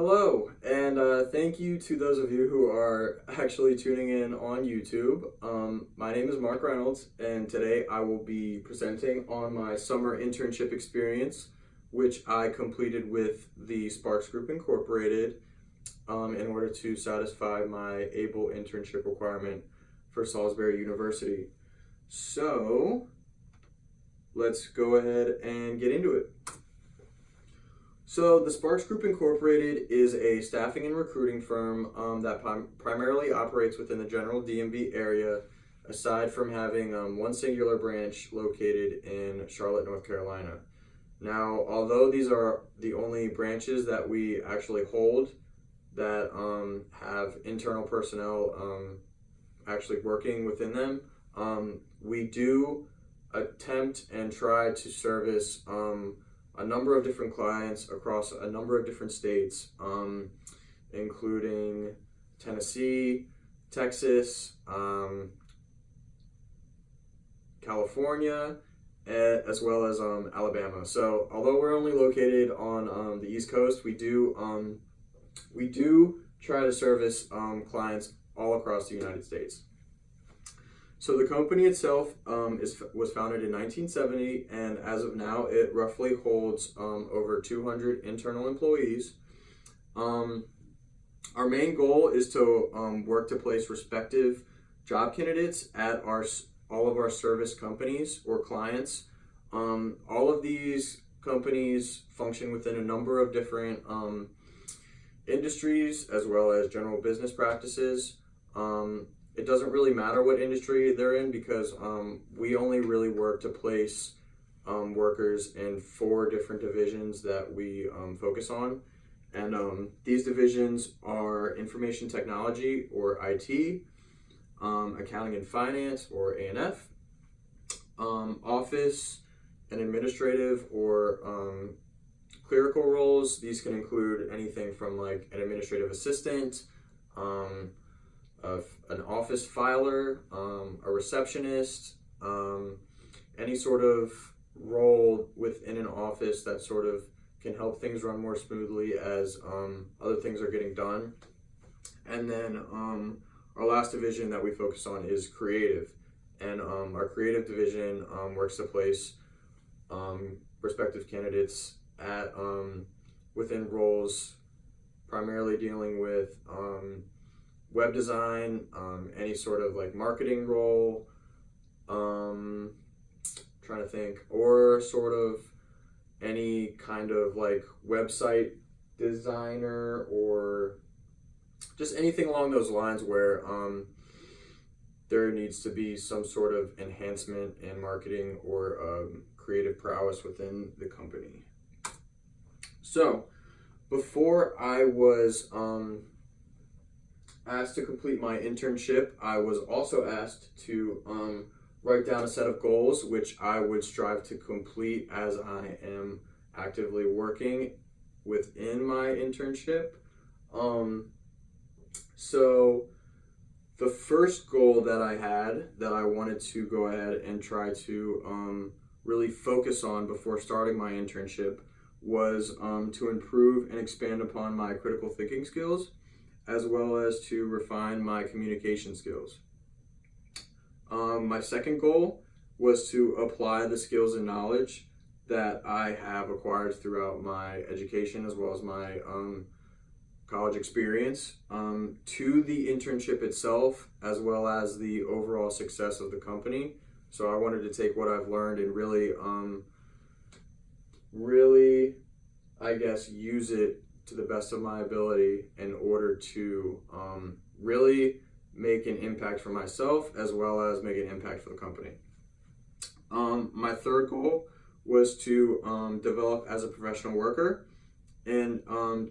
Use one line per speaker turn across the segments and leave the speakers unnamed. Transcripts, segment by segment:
Hello, and thank you to those of you who are actually tuning in on YouTube. My name is Mark Reynolds, and today I will be presenting on my summer internship experience, which I completed with the Sparks Group Incorporated in order to satisfy my ABLE internship requirement for Salisbury University. So, let's go ahead and get into it. So the Sparks Group Incorporated is a staffing and recruiting firm that primarily operates within the general DMV area, aside from having one singular branch located in Charlotte, North Carolina. Now, although these are the only branches that we actually hold that have internal personnel actually working within them, we do attempt and try to service a number of different clients across a number of different states, including Tennessee, Texas, California, as well as Alabama. So although we're only located on the East Coast, we do try to service clients all across the United States. So the company itself was founded in 1970, and as of now, it roughly holds over 200 internal employees. Our main goal is to work to place respective job candidates at all of our service companies or clients. All of these companies function within a number of different industries as well as general business practices. It doesn't really matter what industry they're in because we only really work to place workers in 4 different divisions that we focus on. And these divisions are information technology or IT, accounting and finance or A&F, office and administrative or clerical roles. These can include anything from like an administrative assistant, an office filer, a receptionist, any sort of role within an office that sort of can help things run more smoothly as other things are getting done. And then our last division that we focus on is creative. And our creative division works to place prospective candidates at within roles primarily dealing with web design, any sort of like marketing role, trying to think, or sort of any kind of like website designer or just anything along those lines where there needs to be some sort of enhancement in marketing or creative prowess within the company. So before I was asked to complete my internship, I was also asked to write down a set of goals which I would strive to complete as I am actively working within my internship. So the first goal that I had that I wanted to go ahead and try to really focus on before starting my internship was to improve and expand upon my critical thinking skills, as well as to refine my communication skills. My second goal was to apply the skills and knowledge that I have acquired throughout my education as well as my college experience to the internship itself, as well as the overall success of the company. So I wanted to take what I've learned and really, I guess, use it to the best of my ability in order to really make an impact for myself as well as make an impact for the company. My third goal was to develop as a professional worker and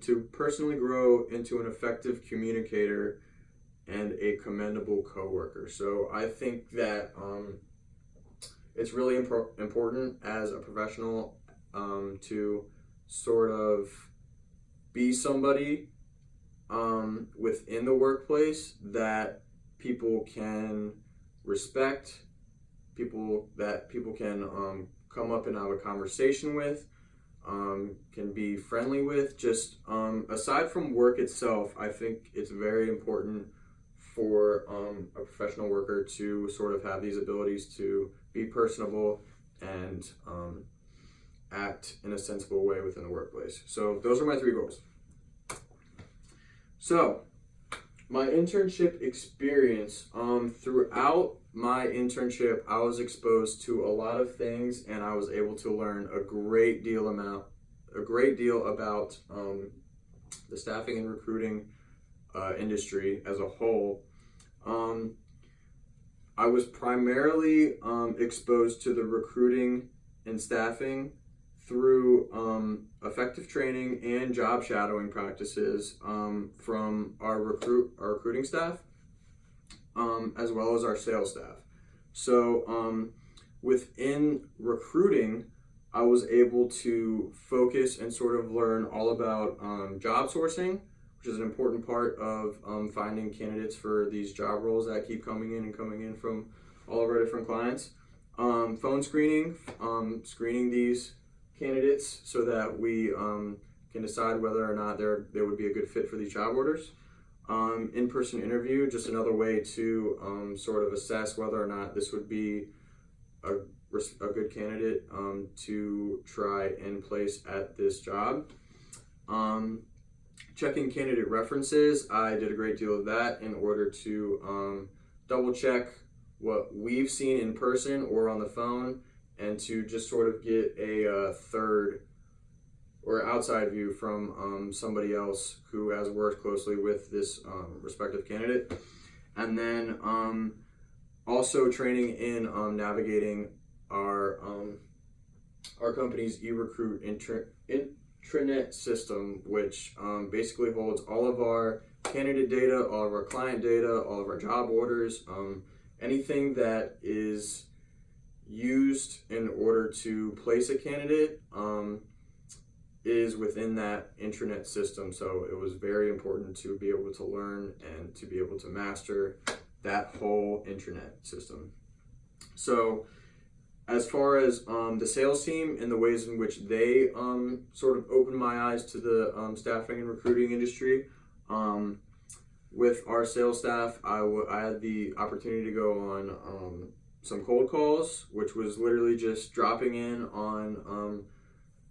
to personally grow into an effective communicator and a commendable coworker. So I think that it's really important as a professional to sort of be somebody within the workplace that people can respect, people can come up and have a conversation with, can be friendly with. Just aside from work itself, I think it's very important for a professional worker to sort of have these abilities to be personable and act in a sensible way within the workplace. So those are my 3 goals. So my internship experience, throughout my internship, I was exposed to a lot of things, and I was able to learn a great deal about the staffing and recruiting industry as a whole. I was primarily exposed to the recruiting and staffing through effective training and job shadowing practices from our recruiting staff, as well as our sales staff. So within recruiting, I was able to focus and sort of learn all about job sourcing, which is an important part of finding candidates for these job roles that keep coming in from all of our different clients. Phone screening, screening these candidates so that we can decide whether or not they would be a good fit for these job orders. In-person interview, just another way to sort of assess whether or not this would be a good candidate to try and place at this job. Checking candidate references, I did a great deal of that in order to double check what we've seen in person or on the phone, and to just sort of get a third or outside view from somebody else who has worked closely with this respective candidate. And then also training in navigating our company's eRecruit intranet system, which basically holds all of our candidate data, all of our client data, all of our job orders, anything that is used in order to place a candidate is within that intranet system. So it was very important to be able to learn and to be able to master that whole intranet system. So as far as the sales team and the ways in which they sort of opened my eyes to the staffing and recruiting industry, with our sales staff, I had the opportunity to go on some cold calls, which was literally just dropping in on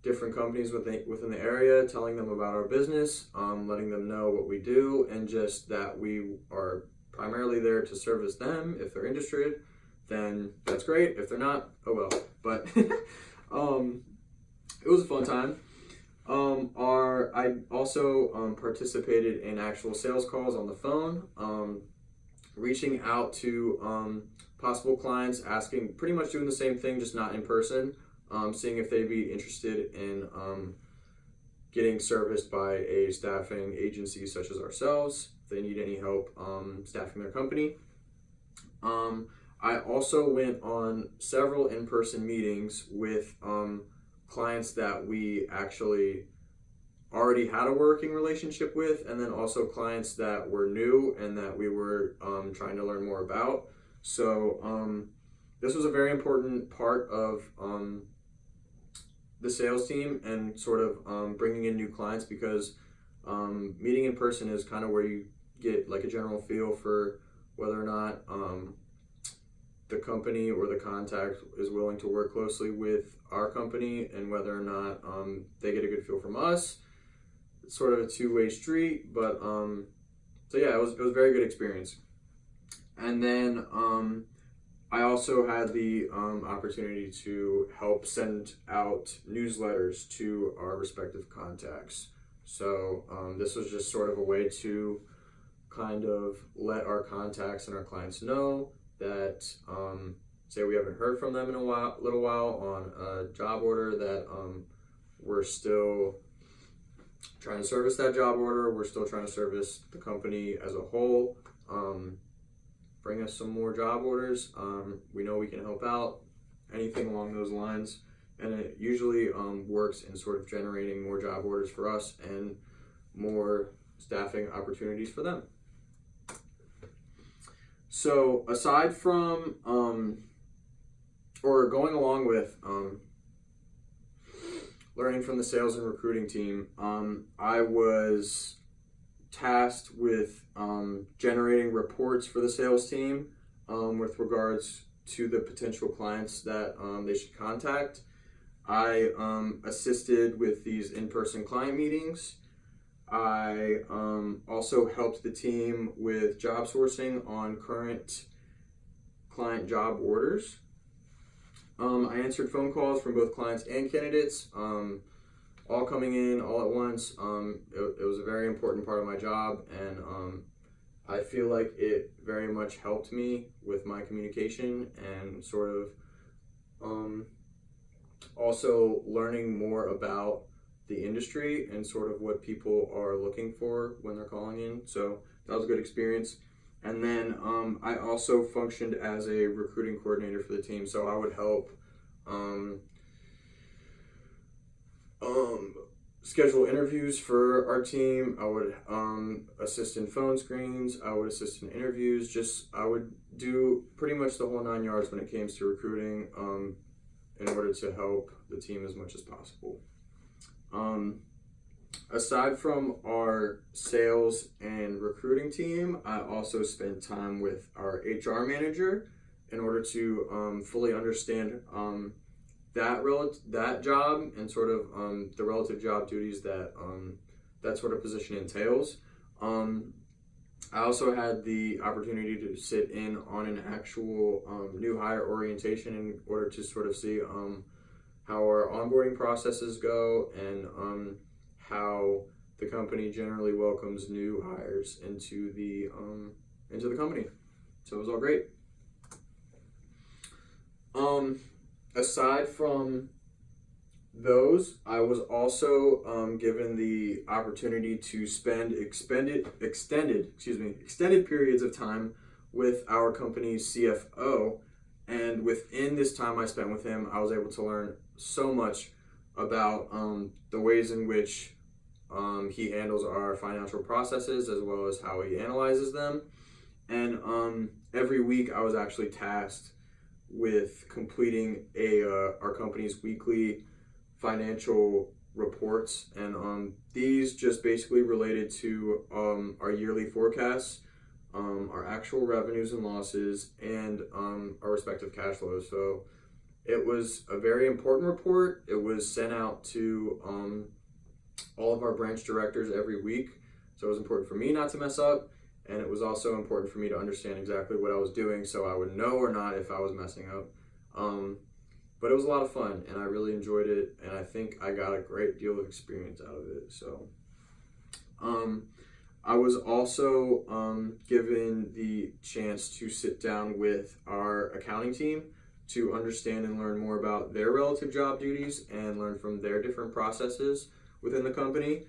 different companies within the area, telling them about our business, letting them know what we do, and just that we are primarily there to service them. If they're interested, then that's great. If they're not, oh well. But it was a fun time. I also participated in actual sales calls on the phone, reaching out to possible clients, asking, pretty much doing the same thing, just not in person, seeing if they'd be interested in getting serviced by a staffing agency such as ourselves, if they need any help staffing their company. I also went on several in-person meetings with clients that we actually already had a working relationship with, and then also clients that were new and that we were trying to learn more about. So this was a very important part of the sales team and sort of bringing in new clients, because meeting in person is kind of where you get like a general feel for whether or not the company or the contact is willing to work closely with our company, and whether or not they get a good feel from us. It's sort of a two-way street, but so yeah, it was a very good experience. And then I also had the opportunity to help send out newsletters to our respective contacts. So this was just sort of a way to kind of let our contacts and our clients know that say we haven't heard from them in a little while on a job order, that we're still trying to service that job order, we're still trying to service the company as a whole, bring us some more job orders, we know we can help out, anything along those lines. And it usually works in sort of generating more job orders for us and more staffing opportunities for them. So aside from, or going along with learning from the sales and recruiting team, I was tasked with generating reports for the sales team with regards to the potential clients that they should contact. I assisted with these in-person client meetings. I also helped the team with job sourcing on current client job orders. I answered phone calls from both clients and candidates, all coming in all at once. It was a very important part of my job, and I feel like it very much helped me with my communication and sort of also learning more about the industry and sort of what people are looking for when they're calling in. So that was a good experience. And then I also functioned as a recruiting coordinator for the team. So I would help schedule interviews for our team. I would assist in phone screens. I would assist in interviews. I would do pretty much the whole 9 yards when it came to recruiting in order to help the team as much as possible. Aside from our sales and recruiting team, I also spent time with our HR manager in order to fully understand that job and sort of the relative job duties that that sort of position entails. I also had the opportunity to sit in on an actual new hire orientation in order to sort of see how our onboarding processes go and how the company generally welcomes new hires into the company. So it was all great. Aside from those, I was also given the opportunity to spend extended periods of time with our company's CFO, and within this time I spent with him, I was able to learn so much about the ways in which he handles our financial processes as well as how he analyzes them. And every week I was actually tasked with completing our company's weekly financial reports, and these just basically related to our yearly forecasts, our actual revenues and losses, and our respective cash flows. So it was a very important report. It was sent out to all of our branch directors every week. So it was important for me not to mess up, and it was also important for me to understand exactly what I was doing so I would know or not if I was messing up. But it was a lot of fun, and I really enjoyed it, and I think I got a great deal of experience out of it. So I was also given the chance to sit down with our accounting team to understand and learn more about their relative job duties and learn from their different processes within the company.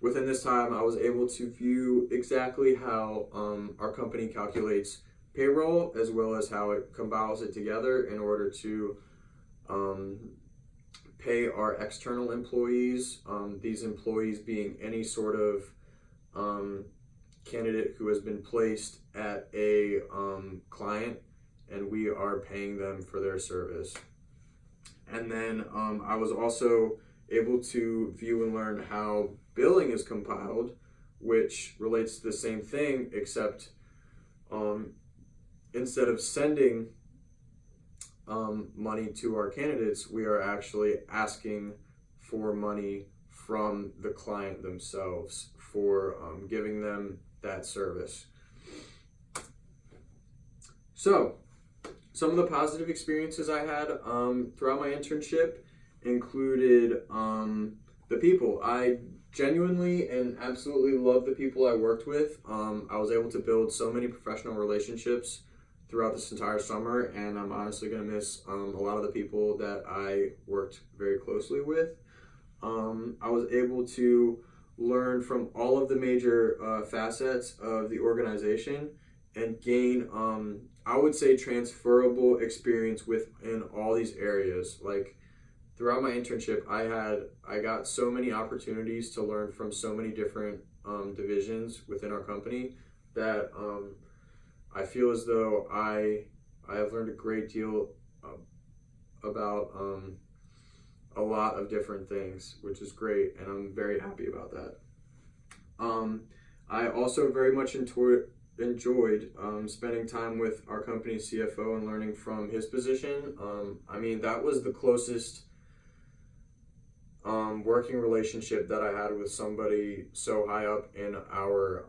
Within this time, I was able to view exactly how our company calculates payroll, as well as how it compiles it together in order to pay our external employees, these employees being any sort of candidate who has been placed at a client, and we are paying them for their service. And then I was also able to view and learn how billing is compiled, which relates to the same thing, except instead of sending money to our candidates, we are actually asking for money from the client themselves for giving them that service. So, some of the positive experiences I had throughout my internship included the people. I genuinely and absolutely love the people I worked with. I was able to build so many professional relationships throughout this entire summer, and I'm honestly going to miss a lot of the people that I worked very closely with. I was able to learn from all of the major facets of the organization and gain, I would say, transferable experience within all these areas. Like, throughout my internship, I got so many opportunities to learn from so many different divisions within our company that I feel as though I have learned a great deal about a lot of different things, which is great, and I'm very happy about that. I also very much enjoyed spending time with our company's CFO and learning from his position. That was the closest working relationship that I had with somebody so high up in our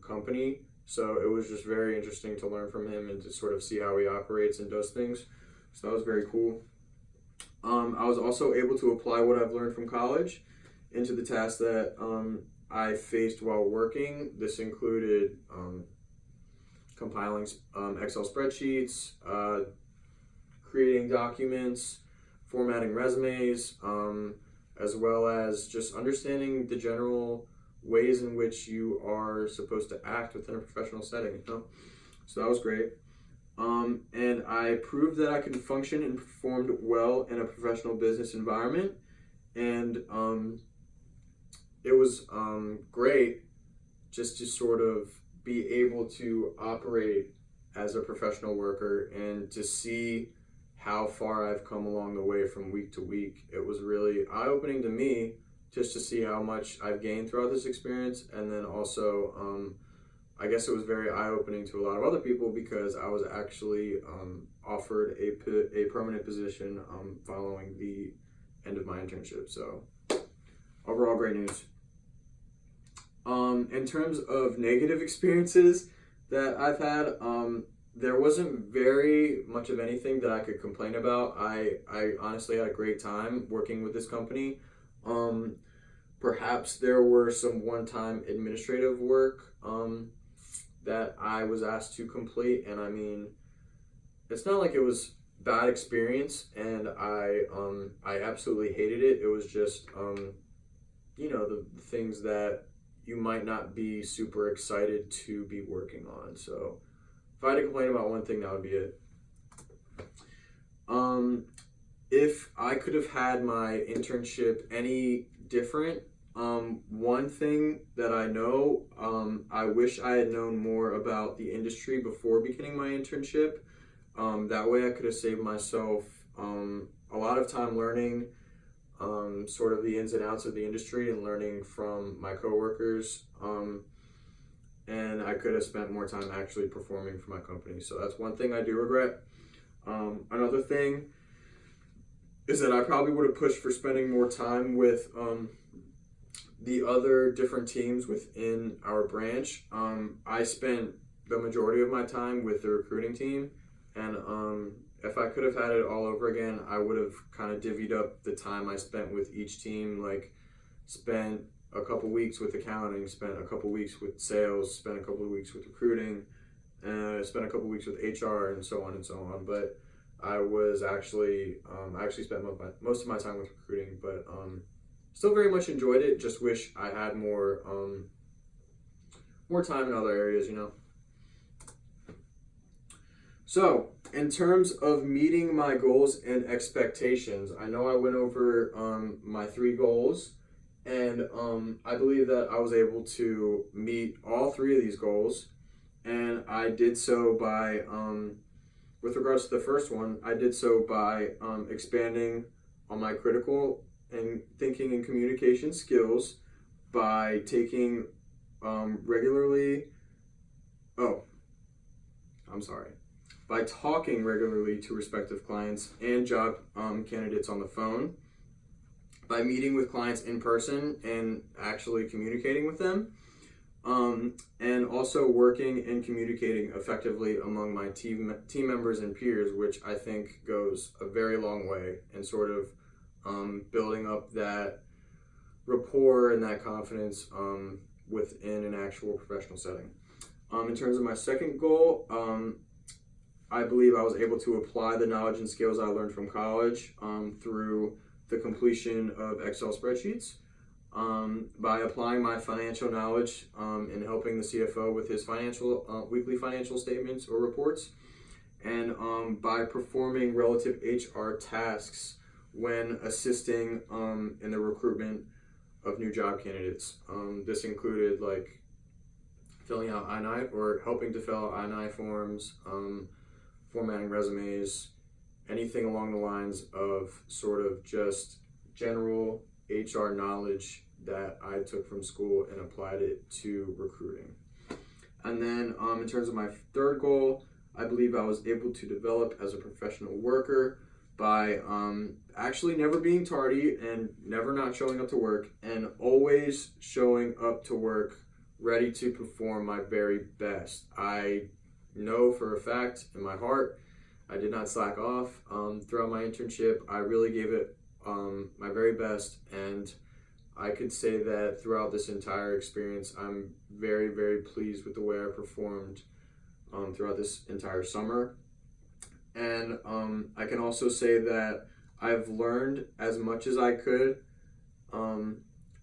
company. So it was just very interesting to learn from him and to sort of see how he operates and does things. So that was very cool. I was also able to apply what I've learned from college into the tasks that I faced while working. This included compiling Excel spreadsheets, creating documents, formatting resumes, as well as just understanding the general ways in which you are supposed to act within a professional setting. So that was great. And I proved that I could function and performed well in a professional business environment. And it was great just to sort of be able to operate as a professional worker and to see how far I've come along the way from week to week. It was really eye-opening to me just to see how much I've gained throughout this experience. And then also, I guess it was very eye-opening to a lot of other people because I was actually offered a permanent position following the end of my internship. So overall, great news. In terms of negative experiences that I've had, there wasn't very much of anything that I could complain about. I honestly had a great time working with this company. Perhaps there were some one-time administrative work that I was asked to complete, and it's not like it was bad experience, and I absolutely hated it. It was just the things that you might not be super excited to be working on. So if I had to complain about one thing, that would be it. If I could have had my internship any different, one thing that I know, I wish I had known more about the industry before beginning my internship. That way I could have saved myself a lot of time learning sort of the ins and outs of the industry and learning from my coworkers. And I could have spent more time actually performing for my company. So that's one thing I do regret. Another thing is that I probably would have pushed for spending more time with the other different teams within our branch. I spent the majority of my time with the recruiting team, and if I could have had it all over again, I would have kind of divvied up the time I spent with each team, like spent a couple weeks with accounting, spent a couple weeks with sales, spent a couple of weeks with recruiting, spent a couple weeks with HR, and so on and so on. But I was actually, I actually spent most of my time with recruiting, but still very much enjoyed it. Just wish I had more time in other areas, So, in terms of meeting my goals and expectations, I know I went over my 3 goals, and I believe that I was able to meet all 3 of these goals, and I did so by, with regards to the first one, I did so by expanding on my critical and thinking and communication skills by taking by talking regularly to prospective clients and job candidates on the phone, by meeting with clients in person and actually communicating with them, and also working and communicating effectively among my team members and peers, which I think goes a very long way in sort of building up that rapport and that confidence within an actual professional setting. In terms of my second goal, I believe I was able to apply the knowledge and skills I learned from college through the completion of Excel spreadsheets, by applying my financial knowledge and helping the CFO with his weekly financial statements or reports, and by performing relative HR tasks when assisting in the recruitment of new job candidates. This included like filling out I-9 or helping to fill out I-9 forms, formatting resumes, anything along the lines of sort of just general HR knowledge that I took from school and applied it to recruiting. And then in terms of my third goal, I believe I was able to develop as a professional worker by actually never being tardy and never not showing up to work, and always showing up to work ready to perform my very best. I know for a fact in my heart I did not slack off throughout my internship. I really gave it my very best, and I could say that throughout this entire experience, I'm very, very pleased with the way I performed throughout this entire summer. And I can also say that I've learned as much as I could,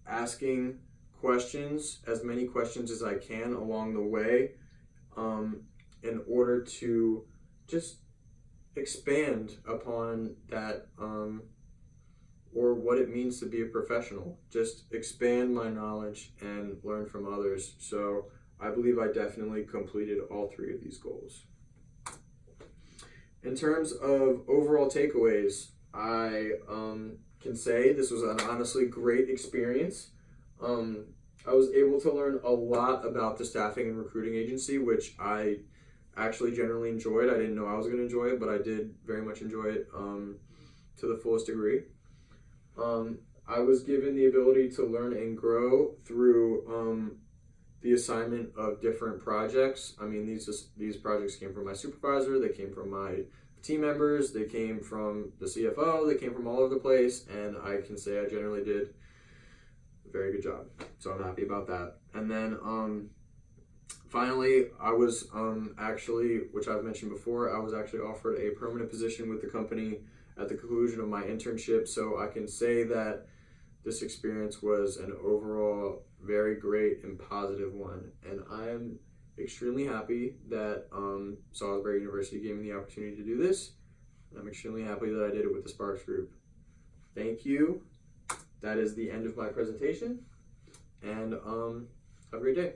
asking questions, as many questions as I can along the way, in order to just expand upon that, or what it means to be a professional. Just expand my knowledge and learn from others. So I believe I definitely completed all three of these goals. In terms of overall takeaways, I can say this was an honestly great experience. I was able to learn a lot about the staffing and recruiting agency, which I actually generally enjoyed. I didn't know I was going to enjoy it, but I did very much enjoy it to the fullest degree. I was given the ability to learn and grow through the assignment of different projects. I mean, these projects came from my supervisor, they came from my team members, they came from the CFO, they came from all over the place, and I can say I generally did a very good job. So I'm happy about that. And then finally, I was actually, which I've mentioned before, I was actually offered a permanent position with the company at the conclusion of my internship. So I can say that this experience was an overall very great and positive one, and I am extremely happy that Salisbury University gave me the opportunity to do this. I'm extremely happy that I did it with the Sparks Group. Thank you. That is the end of my presentation, and have a great day.